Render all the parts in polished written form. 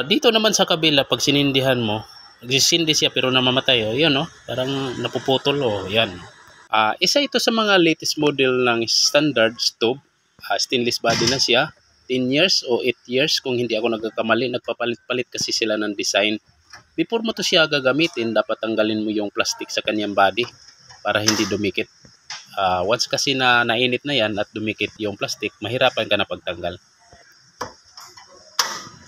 Dito naman sa kabila, pag sinindihan mo, nagsisindi siya pero namamatay. Oh, yun, oh, parang napuputol. Oh, yan. Isa ito sa mga latest model ng standard stove. Stainless body na siya. 10 years o 8 years kung hindi ako nagkakamali. Nagpapalit-palit kasi sila ng design. Before mo to siya gagamitin, dapat tanggalin mo yung plastic sa kanyang body para hindi dumikit. Once kasi na nainit na yan at dumikit yung plastic, mahirapan ka na pagtanggal.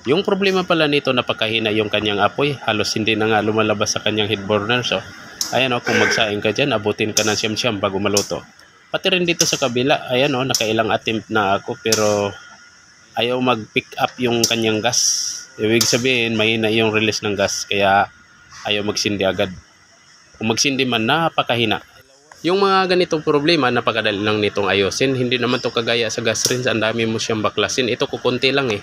Yung problema pala nito, napakahina yung kanyang apoy. Halos hindi na nga lumalabas sa kanyang heat burner. So, ayan o, kung magsaing ka dyan, abutin ka ng siyam-siyam bago maluto. Pati rin dito sa kabila, ayan o, nakailang attempt na ako pero ayaw mag-pick up yung kanyang gas. Ibig sabihin, mahina yung release ng gas kaya ayaw magsindi agad. Kung magsindi man, napakahina. Yung mga ganitong problema, napakadali lang nitong ayusin. Hindi naman to kagaya sa gas rinse, ang dami mo siyang baklasin. Ito kukunti lang eh.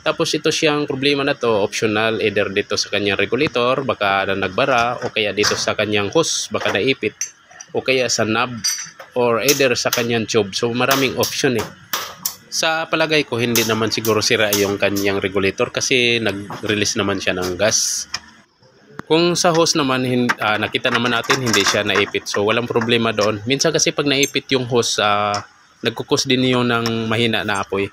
Tapos ito siyang problema na to, optional, either dito sa kanyang regulator, baka na nagbara, o kaya dito sa kanyang hose, baka naipit, o kaya sa knob, or either sa kanyang tube. So maraming option eh. Sa palagay ko, hindi naman siguro sira yung kanyang regulator kasi nag-release naman siya ng gas. Kung sa hose naman, nakita naman natin hindi siya naipit. So walang problema doon. Minsan kasi pag naipit yung hose, nagkukos din yun ng mahina na apoy.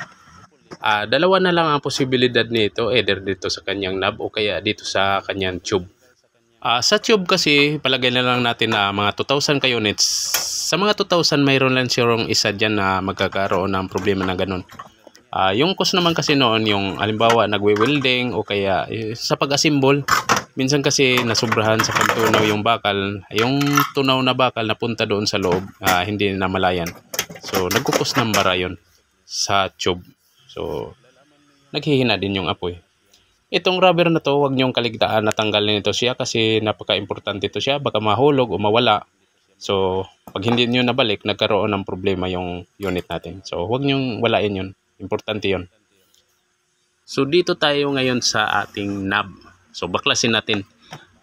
Dalawa na lang ang posibilidad nito, either dito sa kanyang knob o kaya dito sa kanyang tube. Sa tube kasi, palagay na lang natin na mga 2,000 ka units. Sa mga 2,000, mayroon lang siyang isa dyan na magkakaroon ng problema na ganun. Yung cause naman kasi noon, yung halimbawa nagwe-welding o kaya sa pag-assemble, minsan kasi nasubrahan sa pagtunaw yung bakal. Yung tunaw na bakal napunta doon sa loob, hindi na malayan. So, nagkukos ng bara yun sa tube. So, naghihina din yung apoy. Itong rubber na to, huwag niyong kaligtaan na tanggalin ito siya kasi napaka-importante ito siya. Baka mahulog o mawala. So, pag hindi niyo nabalik, nagkaroon ng problema yung unit natin. So, huwag niyong walain yun. Importante yun. So, dito tayo ngayon sa ating knob. So, baklasin natin.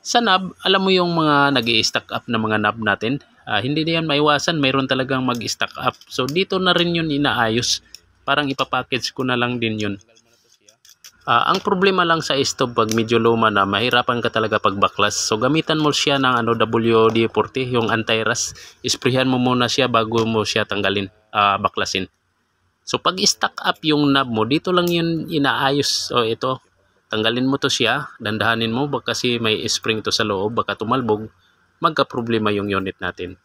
Sa knob, alam mo yung mga nag-i-stack up na mga knob natin? Hindi na yan maiwasan. Mayroon talagang mag-stack up. So, dito na rin yun inaayos. Parang ipapackage ko na lang din yun. Ang problema lang sa stove pag medyo luma na, mahirapan ka talaga pagbaklas. So gamitan mo siya ng WD-40, yung anti-rust. Isprayhan mo muna siya bago mo siya tanggalin, baklasin. So pag stack up yung knob mo, dito lang yun inaayos. So ito, tanggalin mo to siya, dandahanin mo kasi may spring to sa loob, baka tumalbog, magka-problema yung unit natin.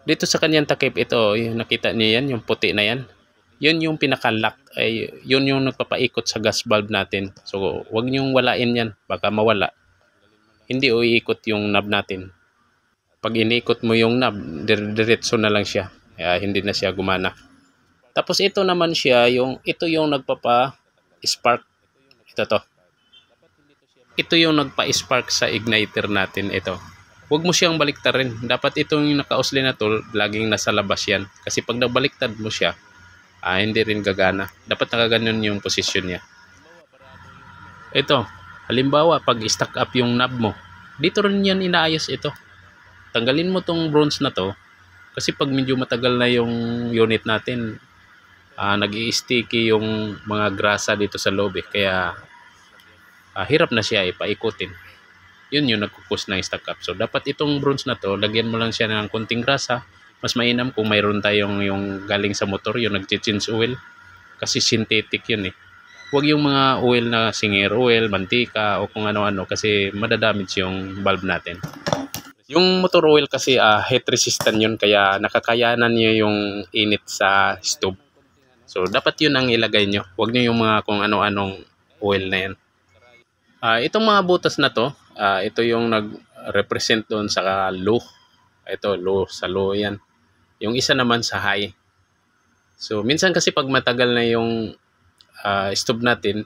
Dito sa kanyang takip, ito, nakita niyo yan, yung puti na yan. Yun yung pinaka-lock, yun yung nagpapaikot sa gas valve natin. So, wag niyong walain yan, baka mawala. Hindi uiikot yung knob natin. Pag inikot mo yung knob, diretso na lang siya. Hindi na siya gumana. Tapos ito naman siya, ito yung nagpapa-spark. Ito to. Ito yung nagpa-spark sa igniter natin, ito. Huwag mo siyang baliktarin. Dapat itong naka-oscillator, laging nasa labas yan. Kasi pag nabaliktad mo siya, hindi rin gagana. Dapat nakaganon yung posisyon niya. Ito, halimbawa pag stack up yung knob mo, dito rin yan inaayos ito. Tanggalin mo tong bronze na to kasi pag medyo matagal na yung unit natin, nag-i-sticky yung mga grasa dito sa loob kaya hirap na siya ipaikutin. Yun yung nagkukos ng stack up. So dapat itong bronze na to, lagyan mo lang siya ng konting grasa. Mas mainam kung mayroon tayong yung galing sa motor, yung nag-change oil. Kasi synthetic yun eh. Huwag yung mga oil na singer oil, mantika o kung ano-ano kasi madadamage yung valve natin. Yung motor oil kasi heat resistant yun kaya nakakayanan niya yung init sa stove. So dapat yun ang ilagay nyo. Huwag nyo yung mga kung ano-anong oil na yan. Itong mga butas na to, ito yung nag-represent doon sa low. Ito low, sa low yan. Yung isa naman sa high. So, minsan kasi pag matagal na yung stove natin,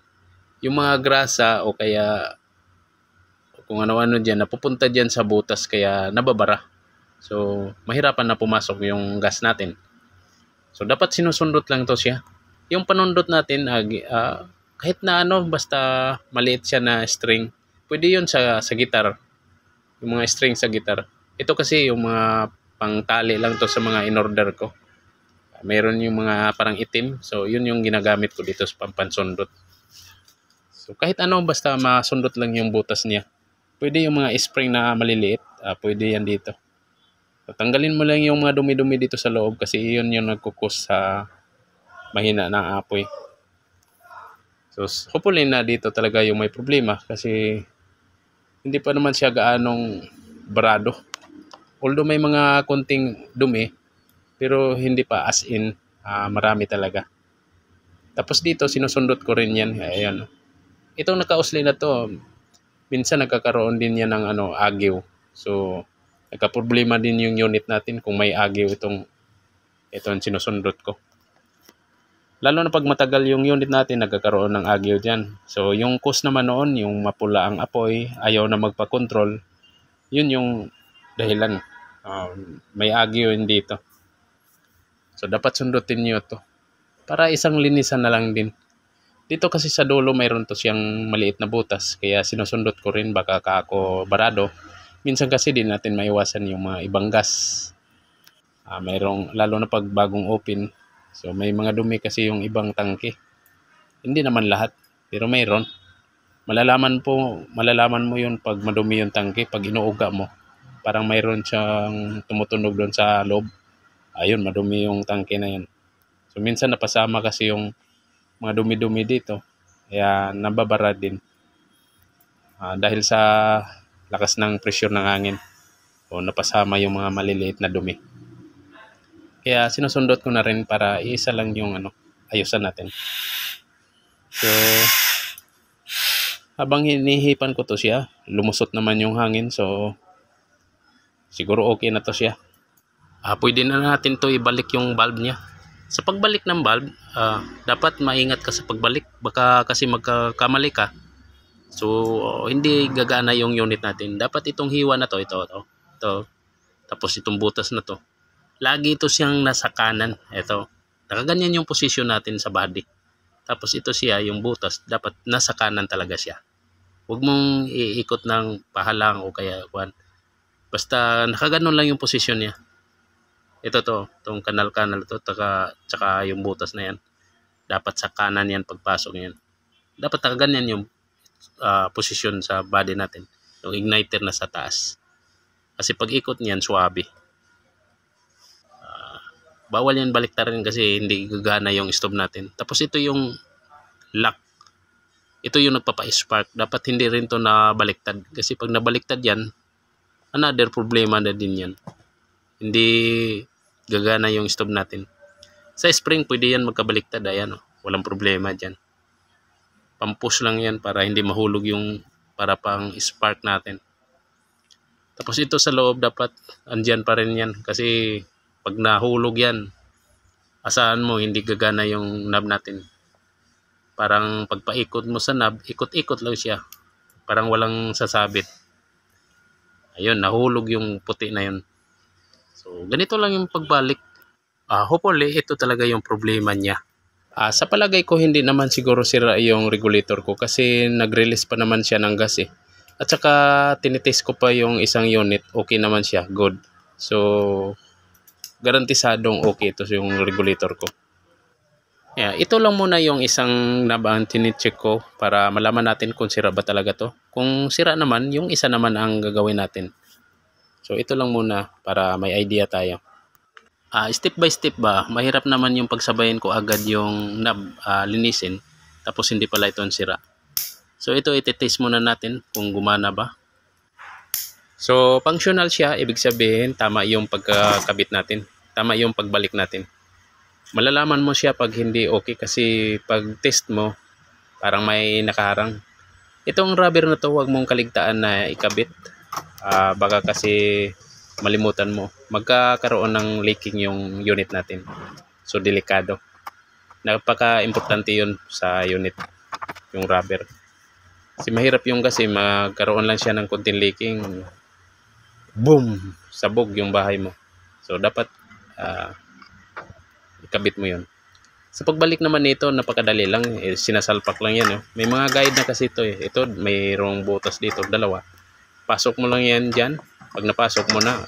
yung mga grasa o kaya kung ano-ano dyan, napupunta dyan sa butas kaya nababara. So, mahirapan na pumasok yung gas natin. So, dapat sinusundot lang to siya. Yung panundot natin, kahit na basta maliit siya na string, pwede yun sa gitar. Yung mga string sa gitar. Ito kasi yung mga pangtali lang to sa mga in-order ko. Meron yung mga parang itim. So, yun yung ginagamit ko dito sa pampansundot. So kahit ano basta masundot lang yung butas niya. Pwede yung mga spring na maliliit, pwede yan dito. So, tanggalin mo lang yung mga dumi-dumi dito sa loob kasi yun yung nagkukos sa mahina ng apoy. So hopefully na dito talaga yung may problema kasi hindi pa naman siya gaanong barado. Although may mga konting dumi, pero hindi pa as in marami talaga. Tapos dito sinusundot ko rin yan. Ayan. Itong naka-usli na to, minsan nagkakaroon din yan ng agyo. So nagka-problema din yung unit natin kung may agyo itong sinusundot ko. Lalo na pag matagal yung unit natin, nagkakaroon ng agyo dyan. So yung cause naman noon, yung mapula ang apoy, ayaw na magpa-control, yun yung dahilan. May agyo yun dito. So dapat sundutin nyo to. Para isang linisan na lang din. Dito kasi sa dulo mayroon to siyang maliit na butas. Kaya sinusundot ko rin baka ako barado. Minsan kasi din natin maiwasan yung mga ibang gas. Mayroong, lalo na pag bagong open. So may mga dumi kasi yung ibang tangke. Hindi naman lahat. Pero mayroon. Malalaman mo yun pag madumi yung tangke. Pag inuuga mo. Parang mayroon siyang tumutunog doon sa loob. Ayun, madumi yung tangke na yan. So minsan napasama kasi yung mga dumi-dumi dito. Kaya nababara din. Dahil sa lakas ng pressure ng hangin. O napasama yung mga maliliit na dumi. Kaya sinusundot ko na rin para isa lang yung ayusan natin. So habang hinihipan ko to siya, lumusot naman yung hangin. So siguro okay na to siya. Pwede na natin to ibalik yung valve niya. Sa pagbalik ng valve, dapat maingat ka sa pagbalik. Baka kasi magkakamali ka. So hindi gagana yung unit natin. Dapat itong hiwa na to, ito. Tapos itong butas na to. Lagi ito siyang nasa kanan. Ito. Nakaganyan yung position natin sa body. Tapos ito siya, yung butas, dapat nasa kanan talaga siya. Huwag mong iikot ng pahalang o kaya kuwan. Basta nakaganon lang yung position niya. Ito itong kanal-kanal to, tsaka yung butas na yan. Dapat sa kanan yan pagpasok yan. Dapat nakaganyan yung position sa body natin. Yung igniter na sa taas. Kasi pag ikot niyan, swabe. Bawal yan baliktarin kasi hindi gagana yung stove natin. Tapos ito yung lock. Ito yung nagpapa-spark. Dapat hindi rin to nabaliktad. Kasi pag nabaliktad yan, another problema na din yan. Hindi gagana yung stove natin. Sa spring, pwede yan magkabaliktad. Ayan, walang problema dyan. Pampush lang yan para hindi mahulog yung para pang spark natin. Tapos ito sa loob, dapat andyan pa rin yan. Kasi pag nahulog yan, asahan mo hindi gagana yung knob natin. Parang pagpaikot mo sa knob, ikot-ikot lang siya. Parang walang sasabit. Ayun, nahulog yung puti na yun. So, ganito lang yung pagbalik. Hopefully, ito talaga yung problema niya. Sa palagay ko, hindi naman siguro sira yung regulator ko kasi nag-release pa naman siya ng gas eh. At saka, tinitest ko pa yung isang unit. Okay naman siya. Good. So, garantisadong okay ito yung regulator ko. Ito lang muna yung isang knob ang tinicheck ko para malaman natin kung sira ba talaga to. Kung sira naman, yung isa naman ang gagawin natin. So ito lang muna para may idea tayo. Step by step ba, mahirap naman yung pagsabayin ko agad yung knob linisin tapos hindi pala ito ang sira. So ito iti-test muna natin kung gumana ba. So functional siya, ibig sabihin tama yung pagkakabit natin. Tama yung pagbalik natin. Malalaman mo siya pag hindi okay kasi pag test mo, parang may nakaharang. Itong rubber na to, huwag mong kaligtaan na ikabit. Baka kasi malimutan mo. Magkakaroon ng leaking yung unit natin. So, delikado. Napaka-importante yun sa unit, yung rubber. Kasi mahirap yung kasi magkaroon lang siya ng konting leaking. Boom! Sabog yung bahay mo. So, dapat ikabit mo yun. Sa pagbalik naman nito, napakadali lang. Sinasalpak lang yan. May mga guide na kasi ito. Ito, mayroong butas dito, dalawa. Pasok mo lang yan dyan. Pag napasok mo na,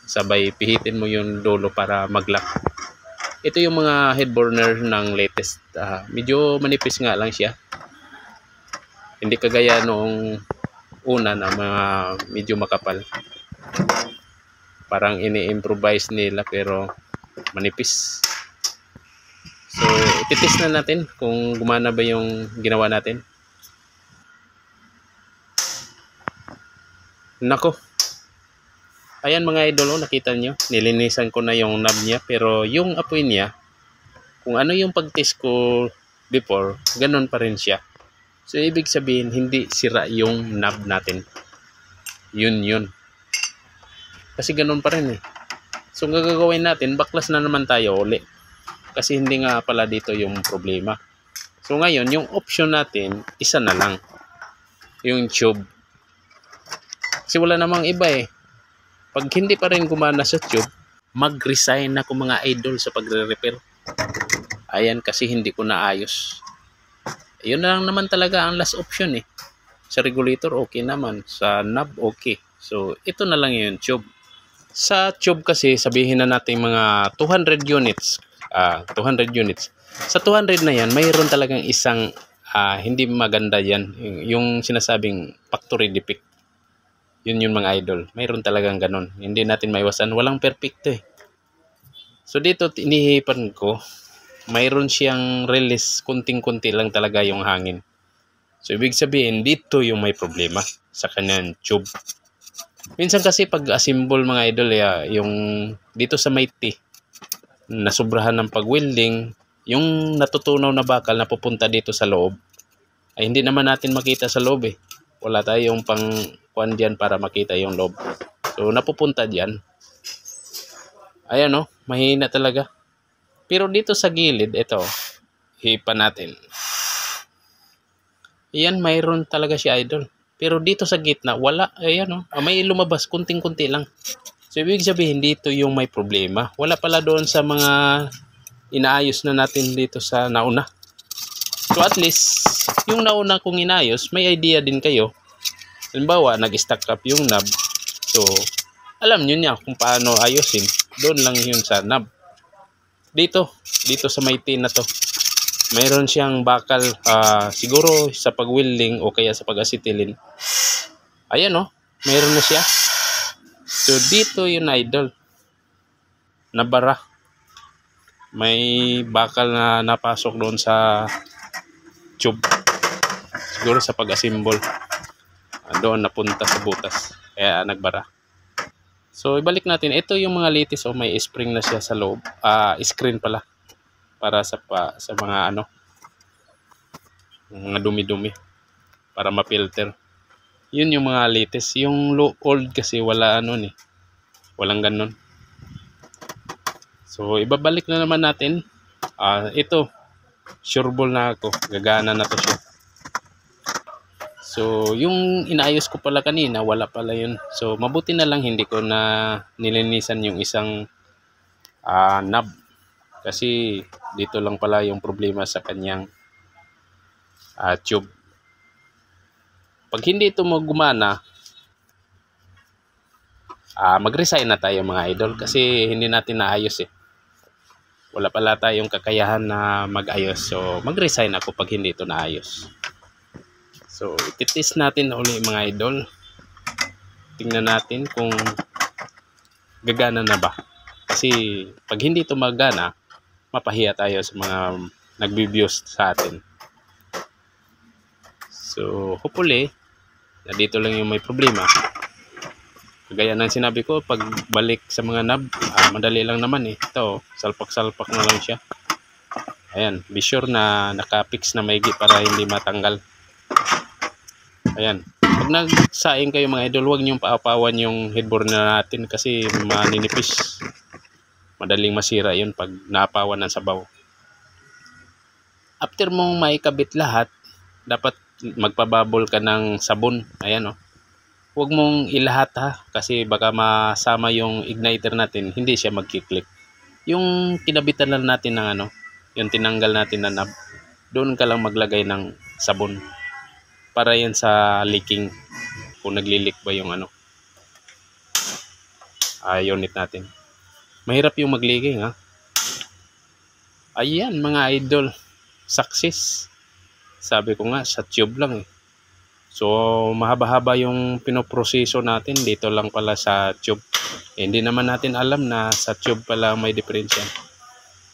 sabay pihitin mo yung dulo para mag-lock. Ito yung mga head burner ng latest. Medyo manipis nga lang siya. Hindi kagaya noong una na mga medyo makapal. Parang ini-improvise nila pero manipis. So, ititest na natin kung gumana ba yung ginawa natin. Nako. Ayan mga idol, nakita nyo. Nilinisan ko na yung knob niya pero yung apoy niya, kung ano yung pag-test ko before, ganun pa rin siya. So, ibig sabihin, hindi sira yung knob natin. Yun. Kasi ganun pa rin eh. So, ang gagawin natin, baklas na naman tayo uli. Kasi hindi nga pala dito yung problema. So, ngayon, yung option natin, isa na lang. Yung tube. Kasi wala namang iba eh. Pag hindi pa rin gumana sa tube, mag-resign ako mga idol sa pagre-repair. Ayan, kasi hindi ko naayos. Yun na lang naman talaga ang last option eh. Sa regulator, okay naman. Sa knob, okay. So, ito na lang yung tube. Sa tube kasi, sabihin na natin mga 200 units. 200 units. Sa 200 na yan, mayroon talagang isang hindi maganda yan. Yung sinasabing factory defect. Yun yung mga idol. Mayroon talagang ganun. Hindi natin maiwasan. Walang perfecto eh. So dito, inihipan ko. Mayroon siyang release. Kunting-kunti lang talaga yung hangin. So ibig sabihin, dito yung may problema sa kanyang tube. Minsan kasi pag-assemble mga idol, yung dito sa may T, nasubrahan ng pag-welding, yung natutunaw na bakal na pupunta dito sa loob, ay hindi naman natin makita sa loob eh. Wala tayong pang-kuan dyan para makita yung loob. So, napupunta dyan. Ayan o, mahina talaga. Pero dito sa gilid, ito, hipan natin. Ayan, mayroon talaga si idol. Pero dito sa gitna, wala. Ayan o, may lumabas, kunting-kunti lang. So, ibig sabihin, dito yung may problema. Wala pala doon sa mga inaayos na natin dito sa nauna. So, at least, yung nauna kong inayos, may idea din kayo. Halimbawa, nag-stack up yung knob. So, alam nyo niya kung paano ayusin. Doon lang yun sa knob. Dito sa may tin na to. Mayroon siyang bakal, siguro sa pag-welding o kaya sa pag-acetylen. Ayan o, mayroon na siya. So, dito yung idol. Nabara. May bakal na napasok doon sa tube. Siguro sa pag-assemble. Doon napunta sa butas. Kaya nagbara. So, ibalik natin. Ito yung mga litis. May spring na siya sa loob. Screen pala. Para sa mga mga dumi-dumi. Para ma-filter. Yun yung mga latest. Yung old kasi wala walang ganun. So, ibabalik na naman natin. Ito, sure ball na ako. Gagana na to siya. So, yung inaayos ko pala kanina, wala pala yun. So, mabuti na lang hindi ko na nilinisan yung isang knob. Kasi, dito lang pala yung problema sa kanyang tube. Pag hindi ito gumana, mag-resign na tayo mga idol kasi hindi natin naayos eh. Wala pala tayong kakayahan na mag-ayos. So, mag-resign ako pag hindi ito naayos. So, ititest natin uli mga idol. Tingnan natin kung gagana na ba. Kasi, pag hindi ito magana, mapahiya tayo sa mga nagbi-views sa atin. So, hopefully, na dito lang yung may problema. Kagaya ng sinabi ko, pag balik sa mga knob, madali lang naman eh. Ito, salpak-salpak na lang siya. Ayan, be sure na naka-fix na maigi para hindi matanggal. Ayan. Pag nagsaing kayo mga idol, huwag niyong paapawan yung headboard na natin kasi maninipis. Madaling masira yun pag naapawan ng sabaw. After mong maikabit lahat, dapat magpababol ka ng sabon. Ayan o. Huwag mong ilahat ha. Kasi baka masama yung igniter natin. Hindi siya magkiklik. Yung kinabitan lang natin ng yung tinanggal natin na knob. Doon ka lang maglagay ng sabon. Para yan sa leaking. Kung naglilik ba yung unit natin. Mahirap yung mag-leaking ha. Ayan mga idol. Success. Sabi ko nga, sa tube lang eh. So mahaba-haba yung pinoproseso natin dito lang pala sa tube. Hindi naman natin alam na sa tube pala may diferensya.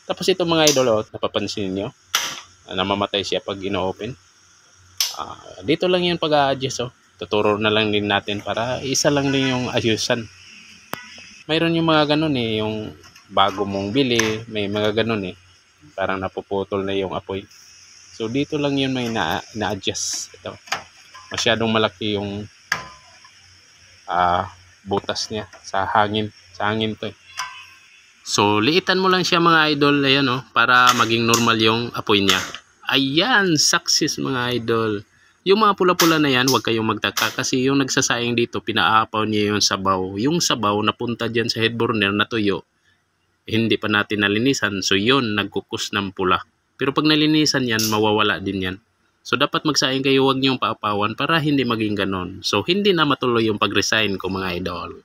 Tapos ito mga idol, napapansin nyo, namamatay siya pag ino-open. Dito lang yung pag-a-adjust. Tuturo na lang din natin para isa lang din yung ayusan. Mayroon yung mga ganun yung bago mong bili, may mga ganun parang napuputol na yung apoy. So dito lang yun may na-adjust. Ito, masyadong malaki yung butas niya sa hangin. Sa hangin to. So liitan mo lang siya mga idol, ayan para maging normal yung apoy niya. Ayan, success mga idol. Yung mga pula-pula na yan, huwag kayong magtaka kasi yung nagsasayang dito, pinaapaw niya yung sabaw. Yung sabaw napunta dyan sa head burner na tuyo, hindi pa natin nalinisan. So yun, nagkukus ng pula. Pero pag nalinisan yan, mawawala din yan. So dapat magsayang kayo, huwag niyong paapawan para hindi maging ganon. So hindi na matuloy yung pag-resign ko mga idol.